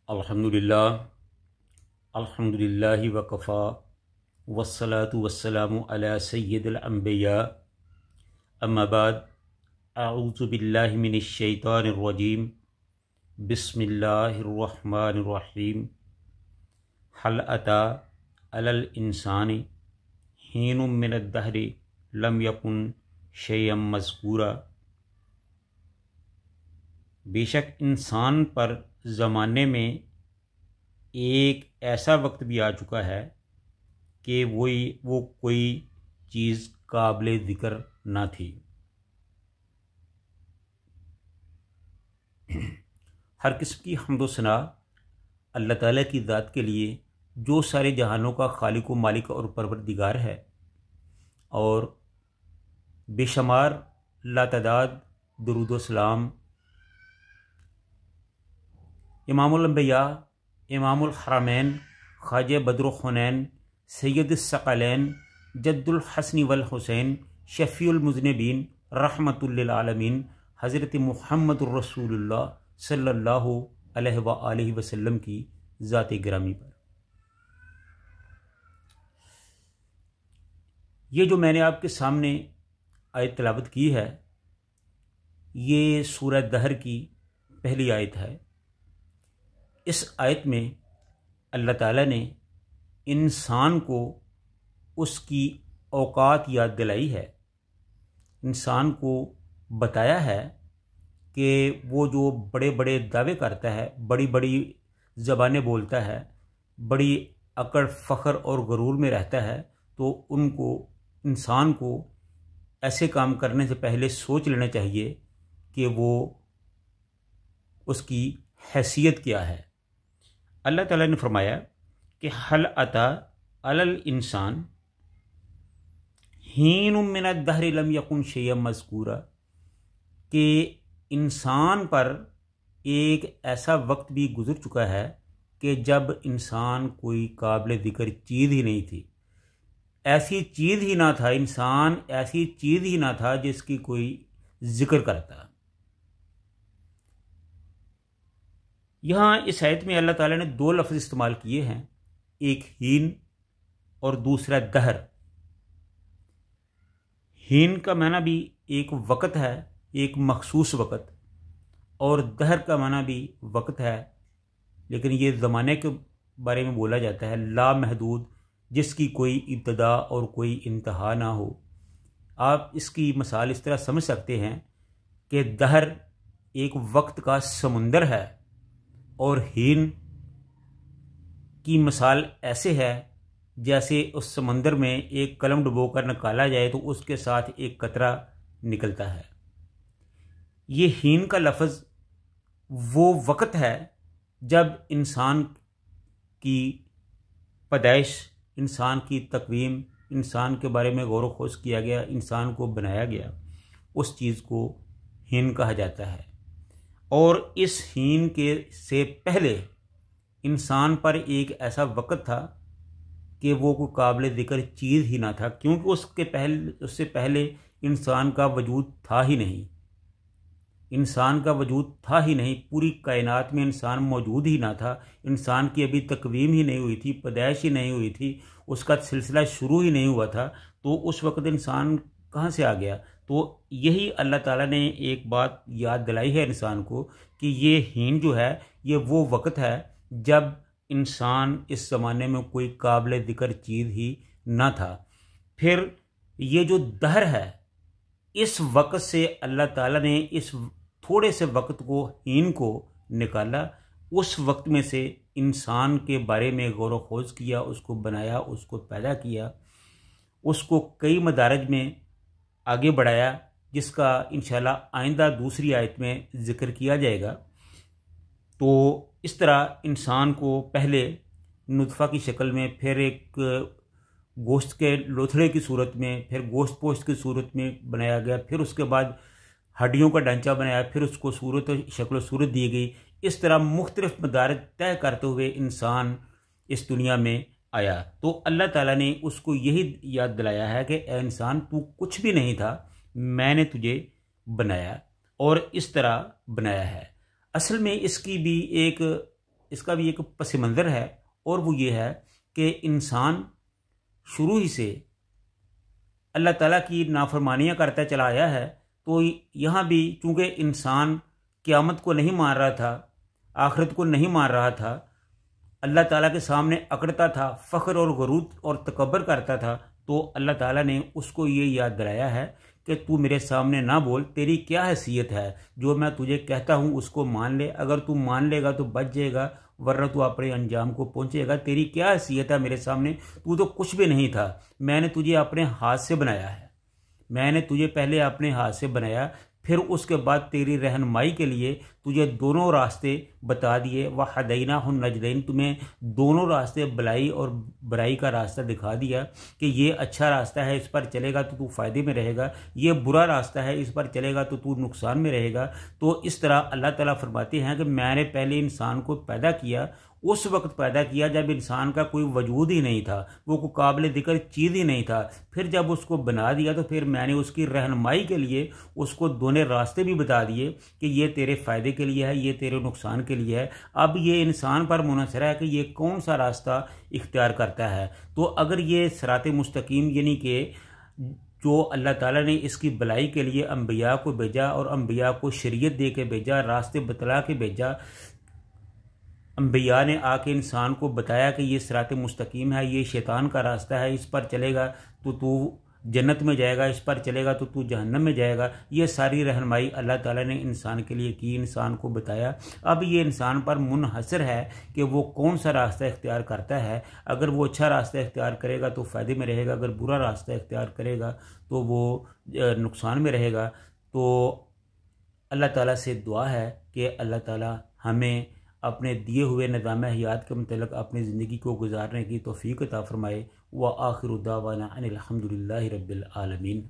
अल्हम्दुलिल्लाह अल्हम्दुलिल्लाहि वकफ़ा वस्सलातु वस्सलामु अला सय्यिदिल अंबिया अम्मा बाद अऊज़ु बिल्लाहि मिनश शैतानिर रजीम बिस्मिल्लाहिर रहमानिर रहीम हल अता अलल इंसानी हीनुम मिनद दहरि लम यकुन शैयम मज़कूरा। बेशक इंसान पर ज़माने में एक ऐसा वक्त भी आ चुका है कि वो कोई चीज़ काबिल ज़िक्र ना थी। हर किस्म की हम्दो सना अल्लाह ताला की ज़ात के लिए जो सारे जहानों का खालिक व मालिक और परवरदिगार है, और बेशुमार लातादाद दुरूद व सलाम इमामुल अंबिया इमामुल हरमैन ख्वाजा बद्रुल खुनैन सैयदुस सकलैन जद्दुल हसन वल हुसैन शफ़ीउल मुज़निबीन रहमतुल लिल आलमीन हज़रत मुहम्मदुर रसूलुल्लाह सल्लल्लाहु अलैहि व आलिहि वसल्लम की ज़ात गिरामी पर। ये जो मैंने आपके सामने आयत तिलावत की है, ये सूरह दहर की पहली आयत है। इस आयत में अल्लाह ताला ने इंसान को उसकी औकात याद दिलाई है। इंसान को बताया है कि वो जो बड़े बड़े दावे करता है, बड़ी बड़ी ज़बानें बोलता है, बड़ी अकड़ फ़ख्र और गरूर में रहता है, तो इंसान को ऐसे काम करने से पहले सोच लेना चाहिए कि वो उसकी हैसियत क्या है। अल्लाह ताला ने फरमाया कि हल अता अलल इंसान हीनुम मिनद दहरि लम यकुन शैयम मज़कूरा, कि इंसान पर एक ऐसा वक्त भी गुजर चुका है कि जब इंसान कोई काबिल ज़िक्र चीज़ ही नहीं थी। ऐसी चीज़ ही ना था, इंसान ऐसी चीज़ ही ना था जिसकी कोई ज़िक्र करता। यहाँ इस आयत में अल्लाह ताला ने दो लफ्ज़ इस्तेमाल किए हैं, एक हीन और दूसरा दहर। हीन का माना भी एक वक़्त है, एक मखसूस वक़्त, और दहर का माना भी वक़्त है, लेकिन ये ज़माने के बारे में बोला जाता है, लामहदूद, जिसकी कोई इब्तदा और कोई इंतहा ना हो। आप इसकी मिसाल इस तरह समझ सकते हैं कि दहर एक वक्त का समुंदर है, और हीन की मिसाल ऐसे है जैसे उस समंदर में एक कलम डुबोकर निकाला जाए तो उसके साथ एक कतरा निकलता है। ये हीन का लफ्ज़ वो वक़्त है जब इंसान की पैदाइश, इंसान की तकवीम, इंसान के बारे में गौर व खोज किया गया, इंसान को बनाया गया, उस चीज़ को हीन कहा जाता है। और इस हीन के से पहले इंसान पर एक ऐसा वक़्त था कि वो कोई काबिल ज़िक्र चीज़ ही ना था, क्योंकि उससे पहले इंसान का वजूद था ही नहीं। इंसान का वजूद था ही नहीं, पूरी कायनात में इंसान मौजूद ही ना था। इंसान की अभी तकवीम ही नहीं हुई थी, पैदाइश ही नहीं हुई थी, उसका सिलसिला शुरू ही नहीं हुआ था, तो उस वक़्त इंसान कहाँ से आ गया? तो यही अल्लाह ताला ने एक बात याद दिलाई है इंसान को कि ये हीन जो है, ये वो वक़्त है जब इंसान इस ज़माने में कोई काबिल ज़िक्र चीज़ ही ना था। फिर ये जो दहर है, इस वक़्त से अल्लाह ताला ने इस थोड़े से वक़्त को, हीन को निकाला। उस वक्त में से इंसान के बारे में गौर व खोज किया, उसको बनाया, उसको पैदा किया, उसको कई मदारज में आगे बढ़ाया, जिसका इंशाल्लाह आइंदा दूसरी आयत में ज़िक्र किया जाएगा। तो इस तरह इंसान को पहले नुत्फ़ा की शक्ल में, फिर एक गोश्त के लोथड़े की सूरत में, फिर गोश्त पोश्त की सूरत में बनाया गया, फिर उसके बाद हड्डियों का ढांचा बनाया, फिर उसको शक्ल सूरत दी गई। इस तरह मुख्तलिफ मदारज तय करते हुए इंसान इस दुनिया में आया। तो अल्लाह ताला ने उसको यही याद दिलाया है कि ए इंसान, तू कुछ भी नहीं था, मैंने तुझे बनाया और इस तरह बनाया है। असल में इसकी भी एक इसका भी एक पस मंज़र है, और वो ये है कि इंसान शुरू ही से अल्लाह ताला की नाफरमानियाँ करता चला आया है। तो यहाँ भी चूँकि इंसान क़यामत को नहीं मान रहा था, आखिरत को नहीं मान रहा था, अल्लाह ताला के सामने अकड़ता था, फ़ख्र और गुरूर और तकब्बुर करता था, तो अल्लाह ताला ने उसको ये याद दिलाया है कि तू मेरे सामने ना बोल, तेरी क्या हैसियत है, जो मैं तुझे कहता हूँ उसको मान ले, अगर तू मान लेगा तो बच जाएगा, वरना तू अपने अंजाम को पहुँचेगा। तेरी क्या हैसियत है मेरे सामने, तू तो कुछ भी नहीं था, मैंने तुझे अपने हाथ से बनाया है, मैंने तुझे पहले अपने हाथ से बनाया, फिर उसके बाद तेरी रहनुमाई के लिए तुझे दोनों रास्ते बता दिए। व हदैनाहुन नजदैन, तुम्हें दोनों रास्ते भलाई और बुराई का रास्ता दिखा दिया कि ये अच्छा रास्ता है, इस पर चलेगा तो तू फ़ायदे में रहेगा, ये बुरा रास्ता है, इस पर चलेगा तो तू नुकसान में रहेगा। तो इस तरह अल्लाह ताला फरमाते हैं कि मैंने पहले इंसान को पैदा किया, उस वक्त पैदा किया जब इंसान का कोई वजूद ही नहीं था, वो कोई काबिल ज़िक्र चीज़ ही नहीं था। फिर जब उसको बना दिया तो फिर मैंने उसकी रहनुमाई के लिए उसको दोनों रास्ते भी बता दिए कि ये तेरे फ़ायदे के लिए है, ये तेरे नुकसान के लिए है। अब ये इंसान पर मुनहसर है कि ये कौन सा रास्ता इख्तियार करता है। तो अगर ये सिरात मुस्तकीम यानी कि जो अल्लाह ताला ने इसकी भलाई के लिए अम्बिया को भेजा और अम्बिया को शरीयत दे के भेजा, रास्ते बतला के भेजा, अम्बिया ने आके इंसान को बताया कि ये सिरात मुस्तकीम है, ये शैतान का रास्ता है, इस पर चलेगा तो तू जन्नत में जाएगा, इस पर चलेगा तो तू जहन्नम में जाएगा। ये सारी रहनुमाई अल्लाह ताला ने इंसान के लिए की, इंसान को बताया। अब ये इंसान पर मुनहसर है कि वो कौन सा रास्ता इख्तियार करता है। अगर वो अच्छा रास्ता इख्तियार करेगा तो फ़ायदे में रहेगा, अगर बुरा रास्ता इख्तियार करेगा तो वो नुकसान में रहेगा। तो अल्लाह ताला से दुआ है कि अल्लाह ताला हमें अपने दिए हुए निज़ाम हयात के मुतल्लिक़ अपनी ज़िंदगी को गुजारने की तौफ़ीक़ अता फ़रमाए। व आखिरु दावाना अनिल हम्दुलिल्लाहि रब्बिल आलमीन।